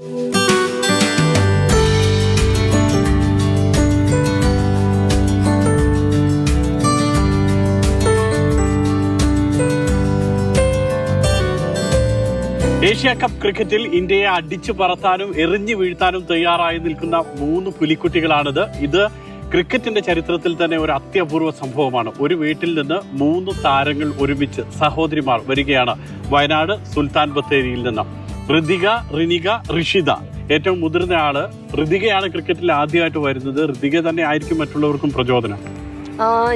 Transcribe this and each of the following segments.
Asia cup ക്രിക്കറ്റിൽ ഇന്ത്യയെ അടിച്ചു പറത്താനും എറിഞ്ഞു വീഴ്ത്താനും തയ്യാറായി നിൽക്കുന്ന 3 പുലിക്കുട്ടികളാണിത്. ഇത് ക്രിക്കറ്റിന്റെ ചരിത്രത്തിൽ തന്നെ ഒരു അത്യപൂർവ സംഭവമാണ്. ഒരു വീട്ടിൽ നിന്ന് 3 താരങ്ങൾ ഒരുമിച്ച് സഹോദരിമാർ വരികയാണ് വയനാട് സുൽത്താൻ ബത്തേരിയിൽ നിന്ന്. ഋതിക, റിനിക, ഋഷിത. ഏറ്റവും മുതിർന്ന ആള് ഋതികയാണ് ക്രിക്കറ്റിൽ ആദ്യമായിട്ട് വരുന്നത്. ഋതിക തന്നെ ആയിരിക്കും മറ്റുള്ളവർക്കും പ്രചോദനം.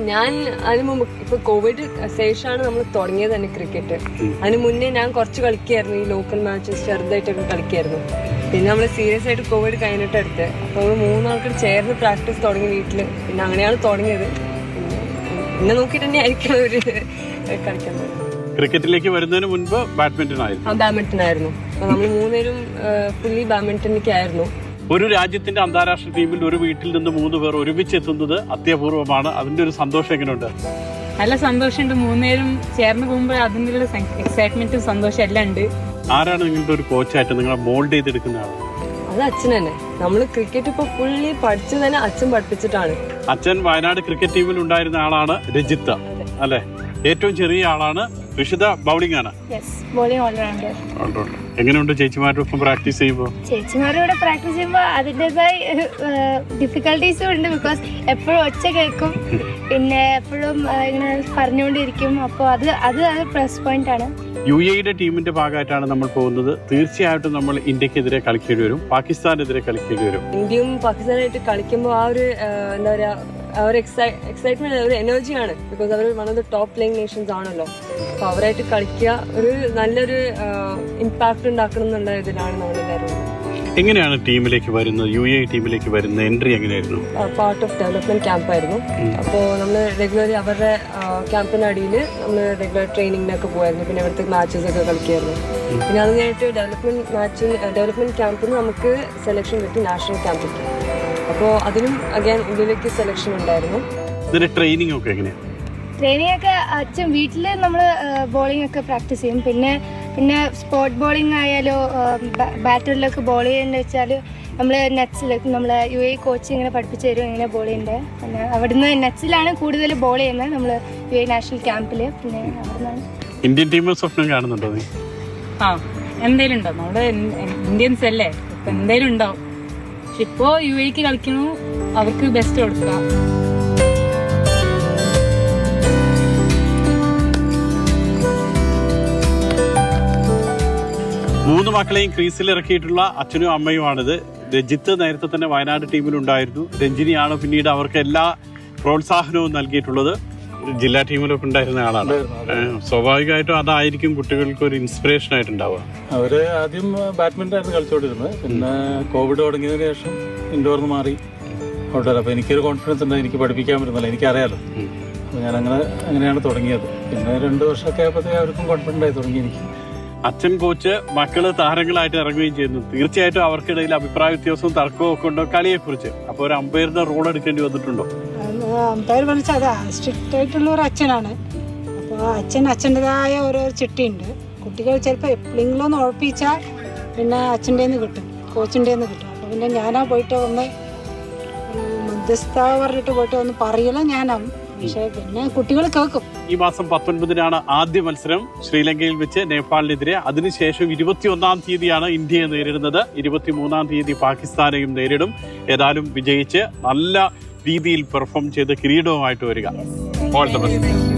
ഞാൻ അതിന് മുമ്പ് ഇപ്പൊ കോവിഡ് ശേഷമാണ് നമ്മൾ തുടങ്ങിയത് തന്നെ ക്രിക്കറ്റ്. അതിന് മുന്നേ ഞാൻ കുറച്ച് കളിക്കായിരുന്നു, ഈ ലോക്കൽ മാച്ചസ് ചെറുതായിട്ടൊക്കെ കളിക്കായിരുന്നു. പിന്നെ നമ്മൾ സീരിയസ് ആയിട്ട് കോവിഡ് കഴിഞ്ഞിട്ട് എടുത്ത്. അപ്പോൾ നമ്മൾ 3 ആൾക്കാർ ചേർന്ന് പ്രാക്ടീസ് തുടങ്ങി വീട്ടില്. പിന്നെ അങ്ങനെയാണ് തുടങ്ങിയത്. പിന്നെ നോക്കിയിട്ട് തന്നെ ആയിരിക്കും ഒരു കളിക്കാൻ തുടങ്ങി. ക്രിക്കറ്റിലേക്ക് വരുന്നതിന് മുൻപ് ബാഡ്മിന്റൺ ആയിരുന്നു. അപ്പൊ നമ്മൾ 3 പേരും ഫുള്ളി ബാഡ്മിന്റണിലേക്ക് ആയിരുന്നു. ഒരു രാജ്യത്തിന്റെ അന്താരാഷ്ട്ര ടീമിൽ ഒരു വീട്ടിൽ നിന്ന് 3 പേർ ഒരുമിച്ച് എത്തുന്നത് അത്യപൂർവമാണ്. അതിന്റെ ഒരു സന്തോഷം എങ്ങനെയുണ്ട്? നല്ല സന്തോഷമുണ്ട്. 3 പേരും ചേർന്ന് പോകുമ്പോൾ അതിൻ്റെ ഒരു എക്സൈറ്റ്മെന്റും സന്തോഷം എല്ലാം ഉണ്ട്. ആരാണ് നിങ്ങളുടെ ഒരു കോച്ചായിട്ട് നിങ്ങളെ മോൾഡ് ചെയ്തെടുക്കുന്ന ആൾ? അത് അച്ഛൻ തന്നെ. നമ്മൾ ക്രിക്കറ്റ് ഇപ്പൊ ഫുള്ളി പഠിച്ചു തന്നെ അച്ഛൻ പഠിപ്പിച്ചിട്ടാണ്. അച്ഛൻ വയനാട് ക്രിക്കറ്റ് ടീമിൽ ഉണ്ടായിരുന്ന ആളാണ് രജിത്ത് അല്ലെ? ഏറ്റവും ചെറിയ ആളാണ് ഋഷിത. ബൗളിംഗ് ആണ്. എങ്ങനെയുണ്ട് ചേച്ചിമാരോടൊപ്പം പ്രാക്ടീസ് ചെയ്യുമ്പോൾ? ചേച്ചിമാരോട് പ്രാക്ടീസ് ചെയ്യുമ്പോൾ അതിൻ്റെതായ ഡിഫിക്കൽട്ടീസും ഉണ്ട്. ബിക്കോസ് എപ്പോഴും ഒച്ച കേൾക്കും, പിന്നെ എപ്പോഴും ഇങ്ങനെ പറഞ്ഞുകൊണ്ടിരിക്കും. അപ്പോൾ അത് പ്ലസ് പോയിന്റ് ആണ്. UAE ടീമിന്റെ ഭാഗമായിട്ടാണ് നമ്മൾ പോകുന്നത്. തീർച്ചയായിട്ടും നമ്മൾ ഇന്ത്യക്കെതിരെ കളിക്കേണ്ടി വരും, പാകിസ്ഥാനെതിരെ കളിക്കേണ്ടി വരും. ഇന്ത്യയും പാകിസ്ഥാനായിട്ട് കളിക്കുമ്പോൾ ആ ഒരു എന്താ പറയാ, ഒരു എക്സൈറ്റ്മെന്റ്, ഒരു എനർജിയാണ്. ബിക്കോസ് അവർ one of the top playing nations ആണല്ലോ. അപ്പൊ അവരായിട്ട് കളിക്കുക ഒരു നല്ലൊരു ഇമ്പാക്ട് ഉണ്ടാക്കണം എന്നുള്ള ഇതിലാണ് നമ്മളെല്ലാവരും. എങ്ങനെയാണ് ടീമിലേക്ക് വരുന്നത്? UAE ടീമിലേക്ക് വരുന്ന എൻട്രി എങ്ങനെയായിരുന്നു? പാർട്ട് ഓഫ് ഡെവലപ്മെന്റ് ക്യാമ്പായിരുന്നു. അപ്പോൾ നമ്മൾ റെഗുലർലി അവരുടെ ക്യാമ്പിന്റെ അടിയിൽ നമ്മൾ റെഗുലർ ട്രെയിനിങ്ങിനൊക്കെ പോയായിരുന്നു. പിന്നെ അവിടുത്തെ മാച്ചസ് ഒക്കെ കളിക്കുമായിരുന്നു. പിന്നെ അത് കഴിഞ്ഞിട്ട് ഡെവലപ്മെന്റ് ക്യാമ്പിൽ നിന്ന് നമുക്ക് സെലക്ഷൻ കിട്ടി നാഷണൽ ക്യാമ്പിലേക്ക്. അപ്പോൾ അതിനും അഗൈൻ ഇന്ത്യയിലേക്ക് സെലക്ഷൻ ഉണ്ടായിരുന്നു. ട്രെയിനിങ് ഒക്കെ എങ്ങനെയാണ്? ട്രെയിനിങ് ഒക്കെ അച്ഛൻ വീട്ടിൽ നമ്മൾ ബോളിംഗ് ഒക്കെ പ്രാക്ടീസ് ചെയ്യും. പിന്നെ സ്പോട്ട് ബോളിംഗ് ആയാലോ ബാറ്ററിലൊക്കെ ബോൾ ചെയ്യുന്നത് വെച്ചാൽ നമ്മൾ നെറ്റ്സിലേക്ക് നമ്മളെ UAE കോച്ച് ഇങ്ങനെ പഠിപ്പിച്ചു തരും എങ്ങനെ ബോൾ ചെയ്യേണ്ടത്. പിന്നെ അവിടുന്ന് നെറ്റ്സിലാണ് കൂടുതൽ ബോൾ ചെയ്യുന്നത് നമ്മൾ UAE നാഷണൽ ക്യാമ്പിൽ. പിന്നെ അവിടുന്നാണ് ഇന്ത്യൻ ടീം സ്വപ്നം കാണുന്നുണ്ടോ? എന്തായാലും ഉണ്ടോ? നമ്മുടെ ഇന്ത്യൻസ് അല്ലേ, ഇപ്പൊ എന്തായാലും ഉണ്ടാവും. പക്ഷെ ഇപ്പോ UAEക്ക് കളിക്കുന്നു, അവർക്ക് ബെസ്റ്റ് കൊടുക്കുക. മൂന്ന് മക്കളെയും ക്രീസിൽ ഇറക്കിയിട്ടുള്ള അച്ഛനും അമ്മയുമാണിത്. രജിത്ത് നേരത്തെ തന്നെ വയനാട് ടീമിലുണ്ടായിരുന്നു. രഞ്ജിനിയാണ് പിന്നീട് അവർക്ക് എല്ലാ പ്രോത്സാഹനവും നൽകിയിട്ടുള്ളത്. ജില്ലാ ടീമിലൊക്കെ ഉണ്ടായിരുന്ന ആളാണ്. സ്വാഭാവികമായിട്ടും അതായിരിക്കും കുട്ടികൾക്ക് ഒരു ഇൻസ്പിറേഷൻ ആയിട്ടുണ്ടാവുക. അവര് ആദ്യം ബാഡ്മിന്റൺ ആയിരുന്നു കളിച്ചുകൊണ്ടിരുന്നത്. പിന്നെ കോവിഡ് തുടങ്ങിയതിനു ശേഷം ഇൻഡോർന്ന് മാറി ഔട്ട്ഡോർ. അപ്പോൾ എനിക്കൊരു കോൺഫിഡൻസ് ഉണ്ട്, എനിക്ക് പഠിപ്പിക്കാൻ പറ്റുന്നില്ല, എനിക്കറിയാലോ. അപ്പോൾ ഞാൻ അങ്ങനെയാണ് തുടങ്ങിയത്. പിന്നെ 2 വർഷമൊക്കെ ആയപ്പോഴത്തേക്ക് അവർക്കും കോൺഫിഡൻ്റ് ആയി തുടങ്ങി എനിക്ക്. അച്ഛൻ കോച്ച്, മക്കള് താരങ്ങളായിട്ട് ഇറങ്ങുകയും ചെയ്യുന്നു. തീർച്ചയായിട്ടും അവർക്കിടയിൽ അഭിപ്രായ വ്യത്യാസവും തർക്കവും ഒക്കെ ഉണ്ടോ കളിയെ കുറിച്ച്? അപ്പൊ ഒരു അമ്പയറിന്റെ റോൾ എടുക്കേണ്ടി വന്നിട്ടുണ്ടോ? അമ്പയർ വിളിച്ചാൽ അതാ സ്ട്രിക്റ്റ് ആയിട്ടുള്ള ഒരു അച്ഛനാണ്. അപ്പോൾ അച്ഛൻ്റെതായ ഓരോ ചിട്ടിയുണ്ട്. കുട്ടികൾ ചിലപ്പോൾ എപ്പോഴെങ്കിലും ഒന്ന് ഉറപ്പിച്ചാൽ പിന്നെ അച്ഛൻ്റെ കിട്ടും, കോച്ചിൻ്റെ കിട്ടും. അപ്പോൾ പിന്നെ ഞാനാ പോയിട്ട് ഒന്ന് മധ്യസ്ഥ പറഞ്ഞിട്ട് പോയിട്ട് ഒന്ന് പറയല ഞാനാവും. പക്ഷേ പിന്നെ കുട്ടികൾ കേൾക്കും. ഈ മാസം 19-നാണ് ആദ്യ മത്സരം ശ്രീലങ്കയിൽ വെച്ച് നേപ്പാളിനെതിരെ. അതിനുശേഷം 21-ാം തീയതിയാണ് ഇന്ത്യയെ നേരിടുന്നത്. 23-ാം തീയതി പാകിസ്ഥാനെയും നേരിടും. ഏതായാലും വിജയിച്ച് നല്ല രീതിയിൽ പെർഫോം ചെയ്ത് കിരീടവുമായിട്ട് വരിക. All the best.